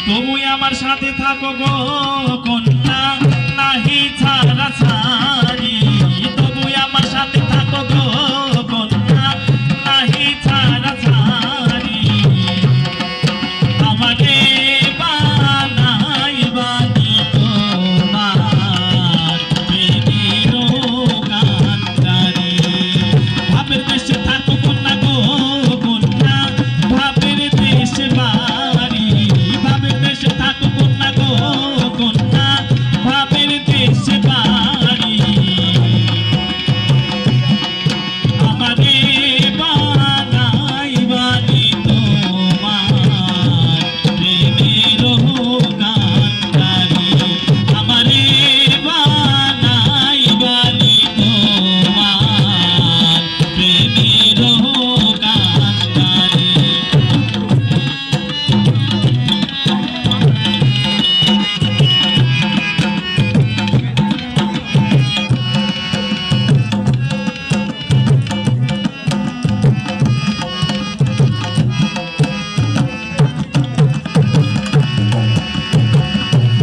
তবু আমার সাথে থাকো গো কন্যা, নাহি ছাড়া ছাড়ি। তবু আমার সাথে থাকো গো কন্যা, নাহি ছাড়া ছাড়ি। আমাকে বানাই বানি তোমার প্রেমের কান্ডারি। ভাবের দেশে থাকো কন্যা গো কন্যা, ভাবের দেশে বাড়ি। ভাবের দেশে থাকো কন্যা গো কন্যা, ভাবের দেশে বাড়ি। আমাকে বানাই বানি তোমার প্রেমের কান্ডারি। আমারে বানাই বানি তোমার প্রেমের কান্ডারি।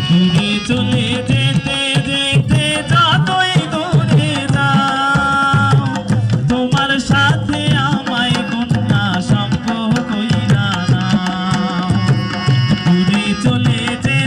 দূরে চলে যেতে যেতে যতই দূরে যাও, তোমার সাথে আমায় কন্যা সঙ্গ কইরা নাও। দূরে চলে যেতে